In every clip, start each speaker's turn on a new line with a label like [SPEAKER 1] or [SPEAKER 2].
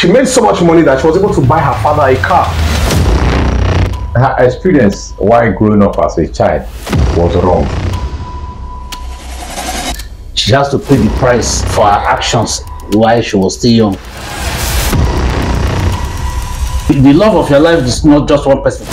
[SPEAKER 1] She made so much money that she was able to buy her father a car.
[SPEAKER 2] Her experience while growing up as a child was wrong.
[SPEAKER 3] She has to pay the price for her actions while she was still young. The love of your life is not just one person.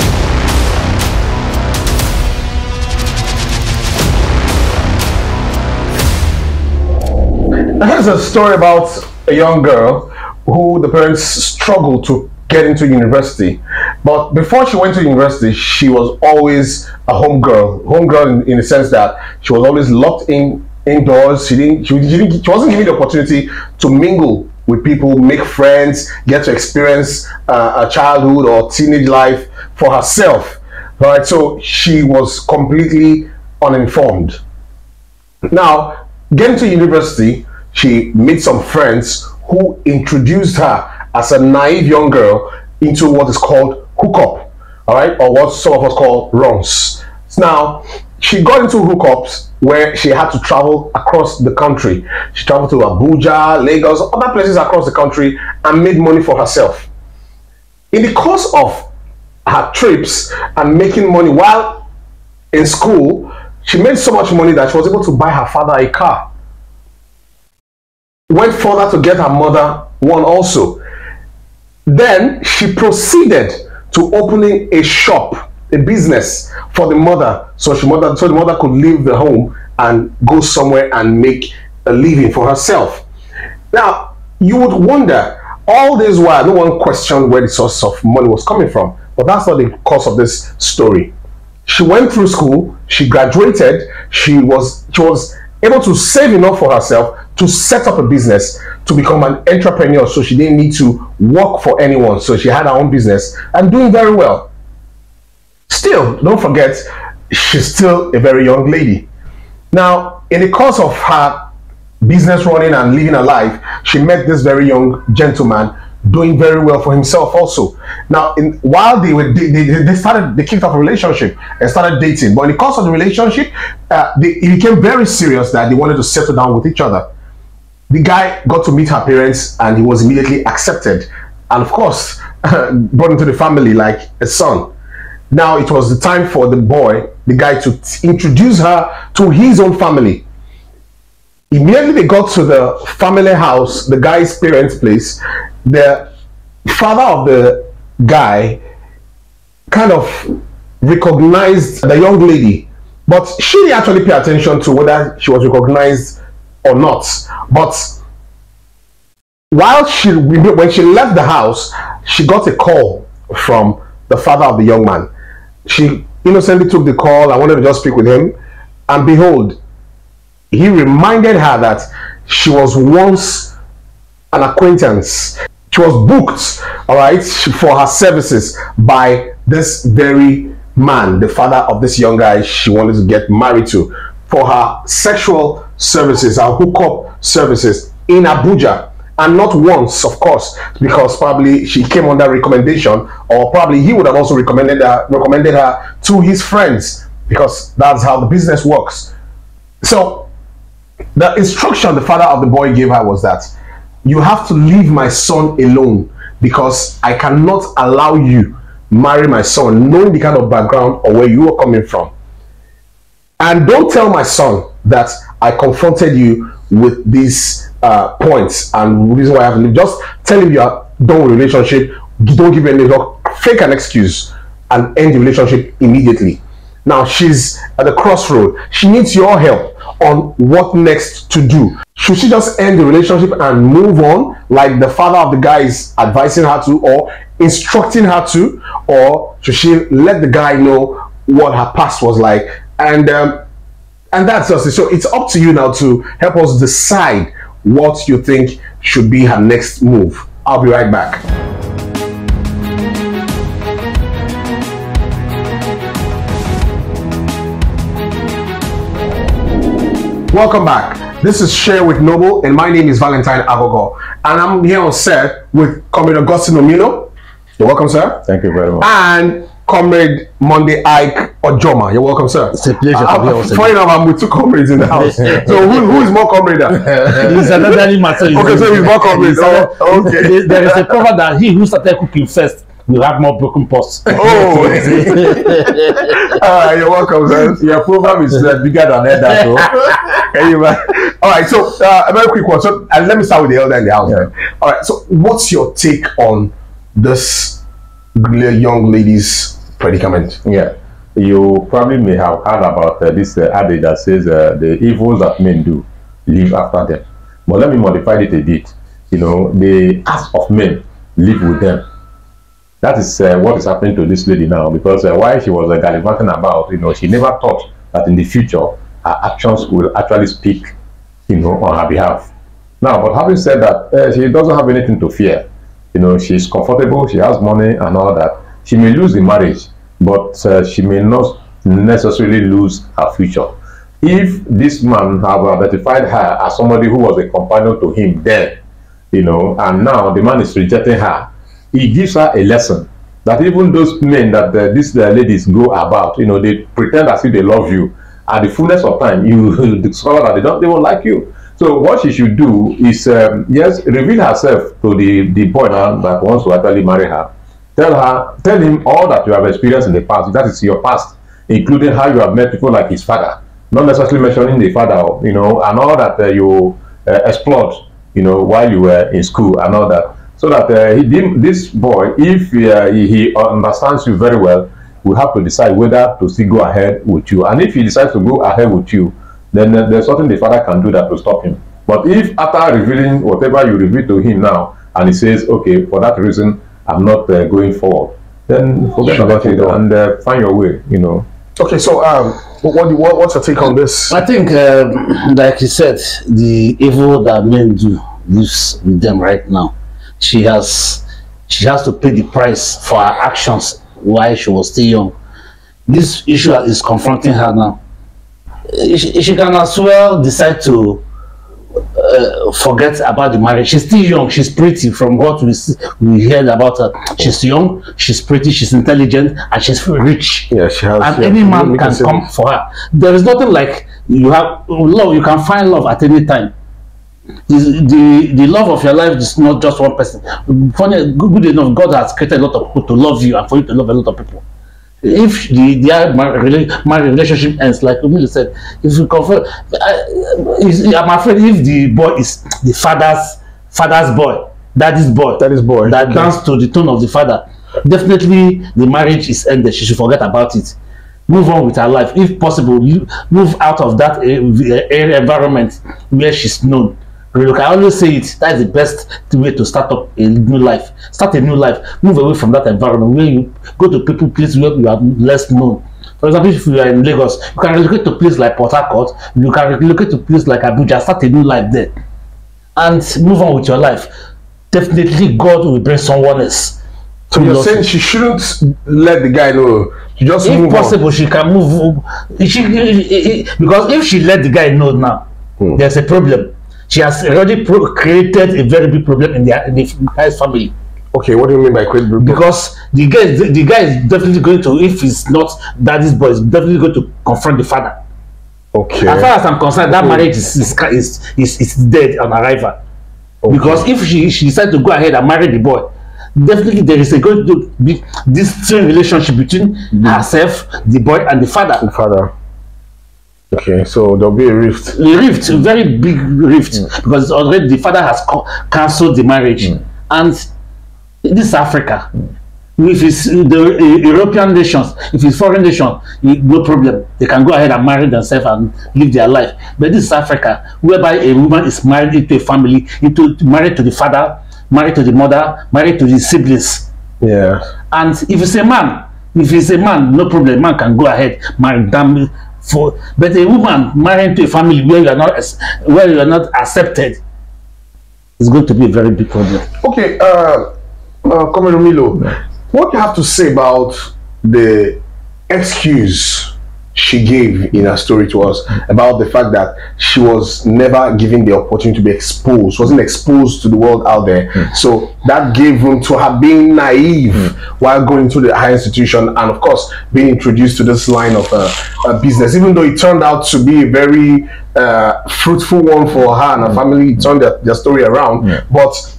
[SPEAKER 1] Here's a story about a young girl who the parents struggled to get into university. But before she went to university, she was always a homegirl. Homegirl in the sense that she was always locked indoors. She wasn't given the opportunity to mingle with people, make friends, get to experience a childhood or teenage life for herself. Right? So she was completely uninformed. Now, getting to university, she made some friends who introduced her as a naive young girl into what is called hookup, all right, or what some of us call runs. Now, she got into hookups where she had to travel across the country. She traveled to Abuja, Lagos, other places across the country and made money for herself. In the course of her trips and making money while in school, she made so much money that she was able to buy her father a car. Went further to get her mother one also. Then she proceeded to opening a shop, a business for the mother, so the mother could leave the home and go somewhere and make a living for herself. Now, you would wonder, all this while, no one questioned where the source of money was coming from, but that's not the cause of this story. She went through school, she graduated, she was able to save enough for herself to set up a business, to become an entrepreneur, so she didn't need to work for anyone. So she had her own business and doing very well. Still, don't forget, she's still a very young lady. Now, in the course of her business running and living her life, she met this very young gentleman doing very well for himself also. Now, while they kicked off a relationship and started dating, but in the course of the relationship, it became very serious that they wanted to settle down with each other. The guy got to meet her parents and he was immediately accepted and of course brought into the family like a son. Now it was the time for the guy to introduce her to his own family. Immediately they got to the family house, the guy's parents' place. The father of the guy kind of recognized the young lady, but she didn't actually pay attention to whether she was recognized or not. But when she left the house, she got a call from the father of the young man. She innocently took the call and wanted to just speak with him, and behold, he reminded her that she was once an acquaintance. She was booked, all right, for her services by this very man, the father of this young guy she wanted to get married to, for her sexual services, her hookup services in Abuja. And not once, of course, because probably she came under recommendation, or probably he would have also recommended her to his friends, because that's how the business works. So the instruction the father of the boy gave her was that you have to leave my son alone, because I cannot allow you marry my son knowing the kind of background or where you are coming from. And don't tell my son that I confronted you with these points and reason why I have to leave. Just tell him you are done with the relationship. Don't give any fake an excuse and end the relationship immediately. Now she's at the crossroad. She needs your help on what next to do. Should she just end the relationship and move on, like the father of the guy is advising her to, or instructing her to, or should she let the guy know what her past was like? And that's just it. So it's up to you now to help us decide what you think should be her next move. I'll be right back. Welcome back. This is Share with Noble, and my name is Valentine Agogo, and I'm here on set with Comrade Augustine Omino. You're welcome, sir.
[SPEAKER 2] Thank you very much.
[SPEAKER 1] And Comrade Monday Ike Ojoma. You're welcome, sir.
[SPEAKER 3] It's a pleasure to be here.
[SPEAKER 1] Funny enough, I'm with two comrades in the house. So who is more comrade?
[SPEAKER 3] It's another matter.
[SPEAKER 1] Okay, so he's more comrade. Oh, okay.
[SPEAKER 3] There is a proverb that he who started cooking first will have more broken pots.
[SPEAKER 1] Oh, you're welcome, sir.
[SPEAKER 2] Your program is bigger than that, though.
[SPEAKER 1] All right, so a very quick one. So let me start with the elder in the house.
[SPEAKER 2] Yeah.
[SPEAKER 1] All right, so what's your take on this young lady's predicament?
[SPEAKER 2] Yeah, you probably may have heard about this adage that says the evils that men do live after them. But let me modify it a bit. You know, the acts of men live with them. That is what is happening to this lady now, because while she was gallivanting about, you know, she never thought that in the future her actions will actually speak, you know, on her behalf. Now, but having said that, she doesn't have anything to fear. You know, she's comfortable, she has money and all that. She may lose the marriage, but she may not necessarily lose her future. If this man have identified her as somebody who was a companion to him then, you know, and now the man is rejecting her, he gives her a lesson that even those men that these ladies go about, you know, they pretend as if they love you. At the fullness of time, you will discover that they don't like you. So what she should do is, yes, reveal herself to the boy now that wants to actually marry her. Tell him all that you have experienced in the past. That is your past, including how you have met people like his father. Not necessarily mentioning the father, you know, and all that you explored, you know, while you were in school and all that. So that this boy, if he understands you very well, will have to decide whether to still go ahead with you. And if he decides to go ahead with you, then there's nothing the father can do that to stop him. But if after revealing whatever you reveal to him now, and he says, okay, for that reason, I'm not going forward, then forget about it and find your way, you know.
[SPEAKER 1] Okay, so what's your take on this?
[SPEAKER 3] I think, like you said, the evil that men do lives with them right now. She has to pay the price for her actions while she was still young. This issue is confronting her now. She can as well decide to forget about the marriage. She's still young, she's pretty. From what we heard about her, she's young, she's pretty, she's intelligent, and she's rich.
[SPEAKER 1] Yeah, she has.
[SPEAKER 3] And any man can come for her. There is nothing like you have love. You can find love at any time. The love of your life is not just one person. Funny, good enough, God has created a lot of people to love you and for you to love a lot of people. If the marriage relationship ends, like Umili said, if you confront, I'm afraid if the boy is the father's boy, daddy's boy, that dance to the tone of the father, definitely the marriage is ended. She should forget about it. Move on with her life. If possible, move out of that environment where she's known. Look, I always say it, that is the best way to start up a new life. Start a new life. Move away from that environment where you go to places where you are less known. For example, if you are in Lagos, you can relocate to places like Port Harcourt, you can relocate to places like Abuja, start a new life there. And move on with your life. Definitely God will bring someone else.
[SPEAKER 1] So you're saying she shouldn't let the guy know. She just move on. If possible,
[SPEAKER 3] she can move. Because if she let the guy know now, there's a problem. She has already created a very big problem in the guy's family.
[SPEAKER 1] Okay, what do you mean by create big problem?
[SPEAKER 3] Because the guy is definitely going to, if he's not daddy's boy, is definitely going to confront the father.
[SPEAKER 1] Okay.
[SPEAKER 3] As far as I'm concerned, that marriage is dead on arrival. Okay. Because if she decides to go ahead and marry the boy, definitely there is going to be this strained relationship between herself, the boy, and the father.
[SPEAKER 1] The father. Okay, so there'll be a rift.
[SPEAKER 3] A rift, a very big rift, because already the father has cancelled the marriage. And this is Africa. If it's the European nations, if it's foreign nation, no problem. They can go ahead and marry themselves and live their life. But this is Africa, whereby a woman is married into a family, married to the father, married to the mother, married to the siblings.
[SPEAKER 1] Yeah.
[SPEAKER 3] And if it's a man, no problem. Man can go ahead, marry them. But a woman married to a family where you are not accepted is going to be a very big problem.
[SPEAKER 1] Okay, Comrade Milo, what do you have to say about the excuse she gave in her story to us about the fact that she was never given the opportunity to be exposed, wasn't exposed to the world out there. So that gave room to her being naive while going to the higher institution, and of course being introduced to this line of business, even though it turned out to be a very fruitful one for her and her family. It turned their story around. But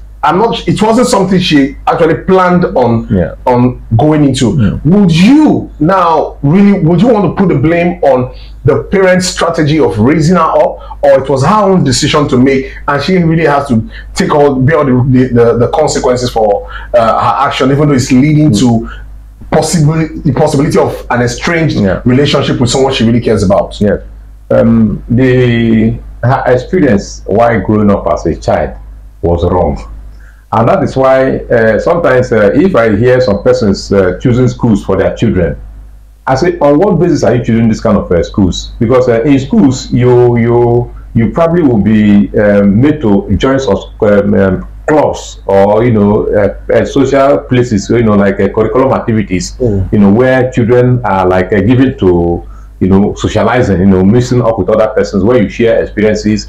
[SPEAKER 1] it wasn't something she actually planned on going into. Would you want to put the blame on the parents' strategy of raising her up, or it was her own decision to make and she really has to bear all the consequences for her action, even though it's leading to the possibility of an estranged relationship with someone she really cares about?
[SPEAKER 2] Her experience while growing up as a child was wrong. And that is why sometimes if I hear some persons choosing schools for their children, I say, on what basis are you choosing this kind of schools? Because in schools, you probably will be made to join some clubs, or social places, like curriculum activities, where children are like given to socializing, mixing up with other persons, where you share experiences.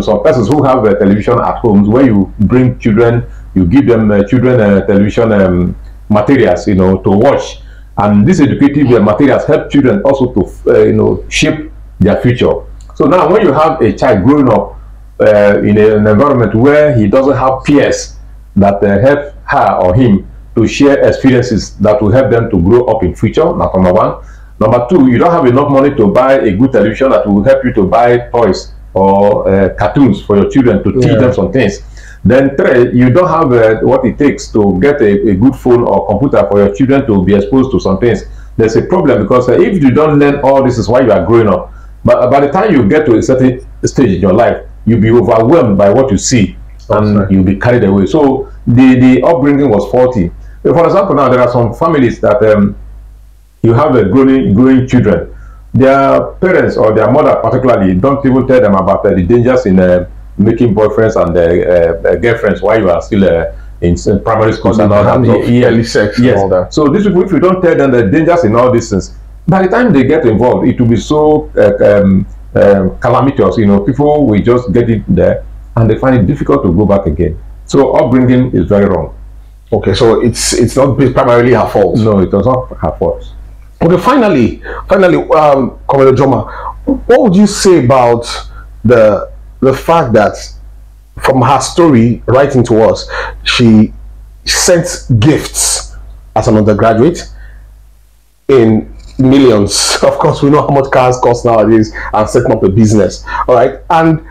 [SPEAKER 2] Some persons who have television at homes, where you bring children, you give them television materials, to watch, and these educative materials help children also to shape their future. So now, when you have a child growing up in an environment where he doesn't have peers that help her or him to share experiences that will help them to grow up in future, that's number one. Number two, you don't have enough money to buy a good television that will help you to buy toys or cartoons for your children to teach them some things. Then three, you don't have what it takes to get a good phone or computer for your children to be exposed to some things. There's a problem, because if you don't learn all this is while you are growing up, but by the time you get to a certain stage in your life, you'll be overwhelmed by what you see, and you'll be carried away. So the upbringing was faulty. For example, now there are some families that you have growing children. Their parents or their mother particularly don't even tell them about the dangers in making boyfriends and girlfriends while you are still in primary school and all that.
[SPEAKER 1] Early sex and all that.
[SPEAKER 2] So these people, if you don't tell them the dangers in all these things, by the time they get involved, it will be so calamitous. People will just get it there, and they find it difficult to go back again. So upbringing is very wrong.
[SPEAKER 1] Okay, so it's not primarily her fault.
[SPEAKER 2] No, it was not her fault.
[SPEAKER 1] Okay, finally, Commander Joma, what would you say about the fact that from her story writing to us, she sent gifts as an undergraduate in millions? Of course, we know how much cars cost nowadays, and setting up a business. All right, and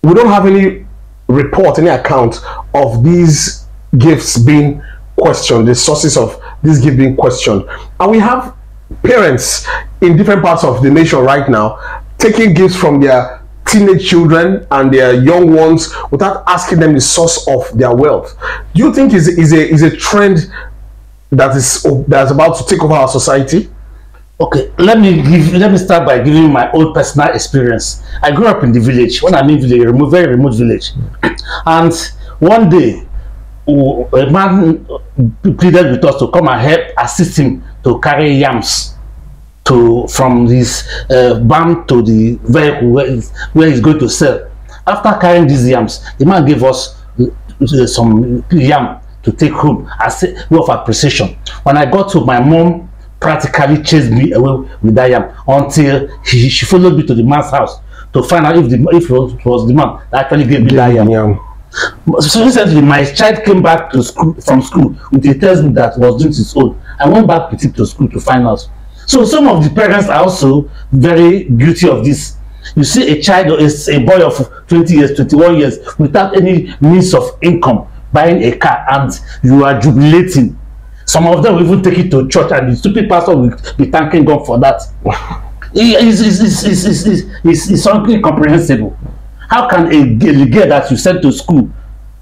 [SPEAKER 1] we don't have any report, any account of these gifts being questioned, the sources of this gift being questioned. And we have parents in different parts of the nation right now taking gifts from their teenage children and their young ones without asking them the source of their wealth. Do you think is a trend that's about to take over our society?
[SPEAKER 3] Okay, let me start by giving you my own personal experience. I grew up in the village. When I mean village, a very remote village, and one day a man pleaded with us to come and help assist him to carry yams from his barn to the vehicle where he's going to sell. After carrying these yams, the man gave us some yam to take home as a way of appreciation. When I got to, my mom practically chased me away with that yam until she followed me to the man's house to find out if it was the man that actually gave me that yam. So recently, my child came back to school from school with a textbook that was doing its own. I went back with him to school to find out. So some of the parents are also very guilty of this. You see a child, a boy of 20 years, 21 years, without any means of income, buying a car, and you are jubilating. Some of them will even take it to church, and the stupid pastor will be thanking God for that. It's something incomprehensible. How can a girl that you sent to school,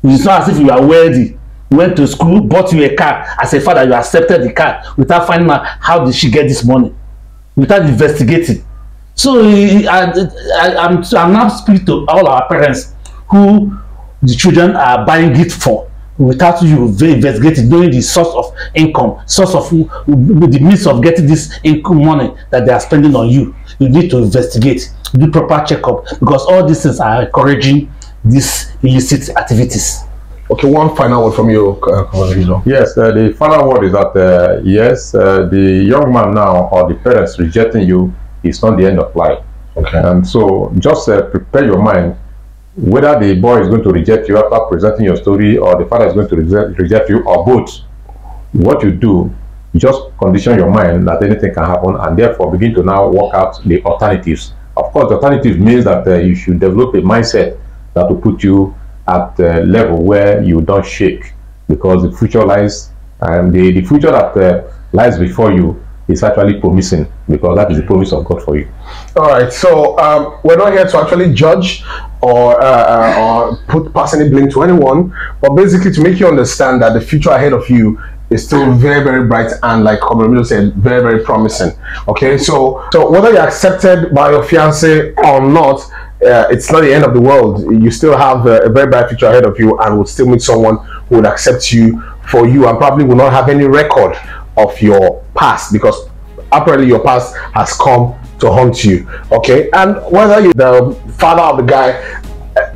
[SPEAKER 3] it's not as if you are wealthy, went to school, bought you a car, as a father you accepted the car without finding out how did she get this money, without investigating? So I'm now speaking to all our parents who the children are buying gifts for, without you investigating, knowing the source of income, source of the means of getting this income money that they are spending on you. You need to investigate, do proper checkup, because all these things are encouraging these illicit activities.
[SPEAKER 1] Okay, one final word from you,
[SPEAKER 2] Yes, the final word is that yes, the young man now or the parents rejecting you is not the end of life.
[SPEAKER 1] Okay.
[SPEAKER 2] And so just prepare your mind whether the boy is going to reject you after presenting your story, or the father is going to reject you, or both. What you do, just condition your mind that anything can happen, and therefore begin to now work out the alternatives. Of course, the alternative means that you should develop a mindset that will put you at the level where you don't shake, because the future lies, and the future that lies before you is actually promising, because that is the promise of God for you.
[SPEAKER 1] All right, so we're not here to actually judge or pass any blame to anyone, but basically to make you understand that the future ahead of you is still very, very bright, and like Comrade said, very, very promising. Okay, so whether you're accepted by your fiance or not, it's not the end of the world. You still have a very bright future ahead of you, and will still meet someone who would accept you for you, and probably will not have any record of your past, because apparently your past has come to haunt you. Okay, and whether the father of the guy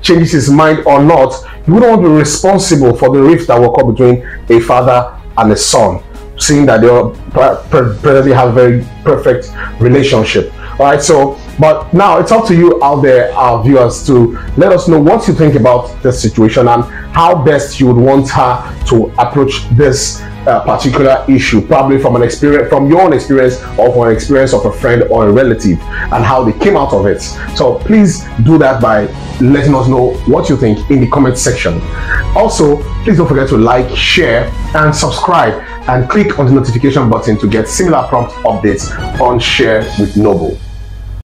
[SPEAKER 1] changes his mind or not, you wouldn't want to be responsible for the rift that will come between a father and a son, seeing that they presently have a very perfect relationship. All right, so but now it's up to you out there, our viewers, to let us know what you think about this situation and how best you would want her to approach this particular issue, probably from an experience, from your own experience, or from an experience of a friend or a relative, and how they came out of it. So please do that by letting us know what you think in the comment section. Also, please don't forget to like, share, and subscribe, and click on the notification button to get similar prompt updates on Share with Noble.